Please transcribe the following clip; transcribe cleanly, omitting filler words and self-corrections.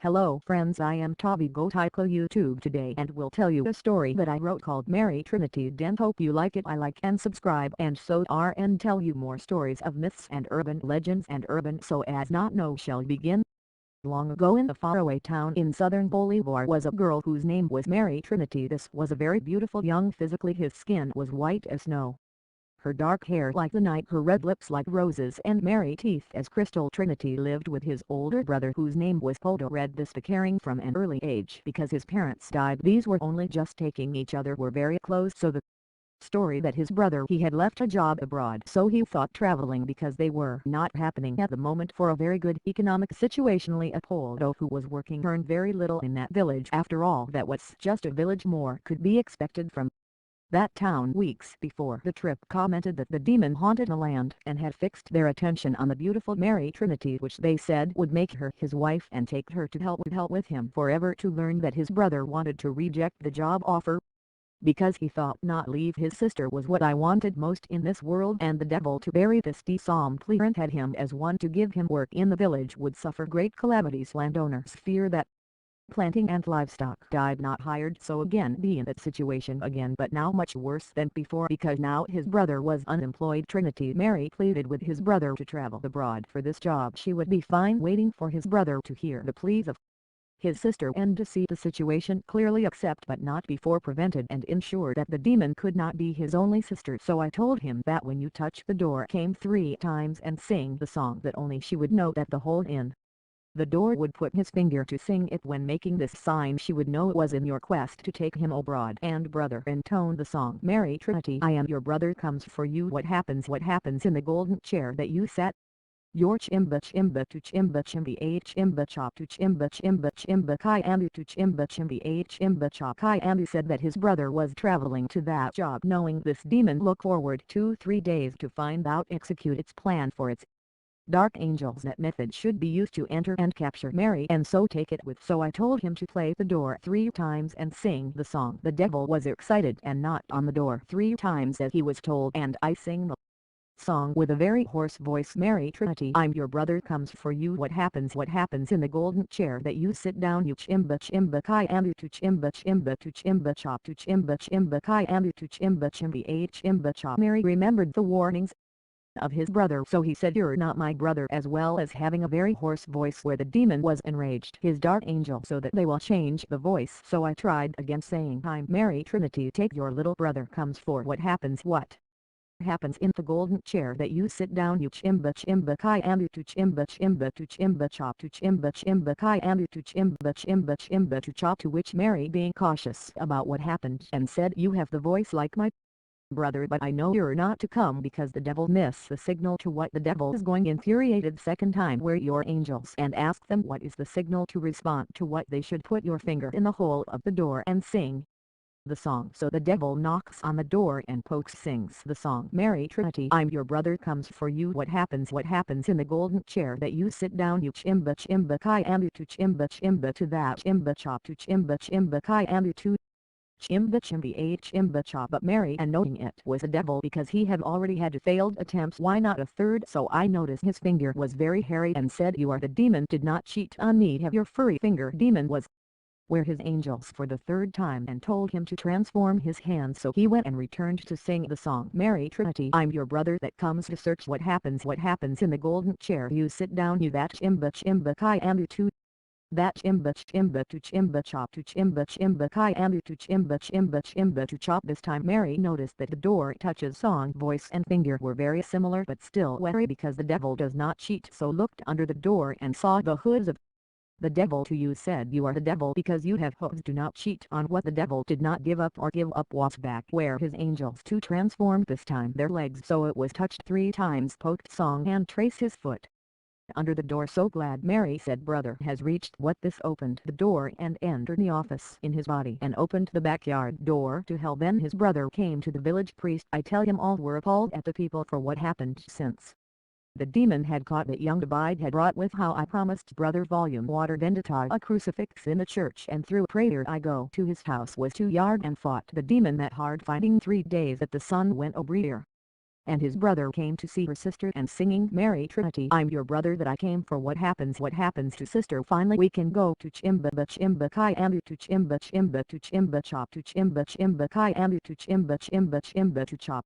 Hello friends, I am Tavi Gotyko YouTube today and will tell you a story that I wrote called Mary Trinity. And hope you like it. I like and subscribe and so are and tell you more stories of myths and urban legends and urban so as not know shall begin. Long ago in a faraway town in southern Bolivar was a girl whose name was Mary Trinity. This was a very beautiful young physically. His skin was white as snow, her dark hair like the night, her red lips like roses, and merry teeth as crystal. Trinity lived with his older brother whose name was Poldo. Read this caring from an early age because his parents died. These were only just taking each other were very close. So the story that his brother he had left a job abroad, so he thought traveling because they were not happening at the moment for a very good economic situationally. Poldo who was working earned very little in that village. After all, that was just a village. More could be expected from that town. Weeks before the trip commented that the demon haunted the land and had fixed their attention on the beautiful Mary Trinity, which they said would make her his wife and take her to hell with him forever. To learn that his brother wanted to reject the job offer because he thought not leave his sister was what I wanted most in this world, and the devil to bury this decompliant had him as one to give him work in the village would suffer great calamities. Landowners fear that planting and livestock died not hired, so again be in that situation again, but now much worse than before because now his brother was unemployed. Trinity Mary pleaded with his brother to travel abroad for this job. She would be fine waiting for his brother to hear the pleas of his sister and to see the situation clearly, accept but not before prevented, and ensure that the demon could not be his only sister. So I told him that when you touch the door came 3 times and sing the song, that only she would know that the hole in the door would put his finger to sing it. When making this sign she would know it was in your quest to take him abroad. And brother intoned the song Mary Trinity, I am your brother comes for you. What happens in the golden chair that you sat? Your chimba chimba to chimba chimbi a chimba chop to chimba chimba chimba kai ambu to chimba chimbi a chimba chop. Kai ambu said that his brother was traveling to that job knowing this demon look forward to 3 days to find out execute its plan for its dark angels. That method should be used to enter and capture Mary and so take it with. So I told him to play the door 3 times and sing the song. The devil was excited and knocked on the door 3 times as he was told, and I sang the song with a very hoarse voice. Mary Trinity, I'm your brother comes for you. What happens in the golden chair that you sit down? You chimba chimba kai ambu to chimba chop to chimba kai ambu to chimba chimbi a chimba chop. Mary remembered the warnings of his brother, so he said, you're not my brother, as well as having a very hoarse voice where the demon was enraged his dark angel, so that they will change the voice. So I tried again saying, I'm Mary Trinity, take your little brother comes for what happens in the golden chair that you sit down? You chimba chimba kai ambu to chimba chop to chimba kai ambu to chimba to chop. To which Mary, being cautious about what happened, and said, you have the voice like my brother, but I know you're not to come because the devil miss the signal. To what the devil is going infuriated second time, where your angels, and ask them what is the signal to respond. To what they should put your finger in the hole of the door and sing the song. So the devil knocks on the door and pokes sings the song Mary Trinity, I'm your brother comes for you. What happens in the golden chair that you sit down? You chimba chimba kai ambu to chimba to that chimba chop to chimba kai ambu to chimba chimbi a chimba chop. But Mary, and knowing it was the devil because he had already had 2 failed attempts, why not a third? So I noticed his finger was very hairy and said, you are the demon, did not cheat on me, have your furry finger. Demon was where his angels for the 3rd time and told him to transform his hand. So he went and returned to sing the song Mary Trinity, I'm your brother that comes to search. What happens in the golden chair you sit down? You that chimba chimba kai ambu to that chimba to chimba chop to chimba kai ambu to chimba to chop. This time Mary noticed that the door touches song, voice and finger were very similar, but still wary because the devil does not cheat. So looked under the door and saw the hoods of the devil. To you said, you are the devil because you have hoods. Do not cheat on what the devil did not give up was back where his angels to transform this time their legs. So it was touched 3 times, poked song and trace his foot under the door. So glad Mary said, brother has reached what this opened the door and entered the office in his body and opened the backyard door to hell. Then his brother came to the village priest. I tell him all were appalled at the people for what happened since the demon had caught that young Abide had brought with how I promised brother volume water vendetta a crucifix in the church, and through prayer I go to his house was 2 yard and fought the demon that hard, fighting 3 days that the sun went over. and his brother came to see her sister and singing Mary Trinity I'm your brother that I came for what happens to sister finally we can go to chimba kai amu to chimba chop to chimba chimba kai amu to chimba to chop.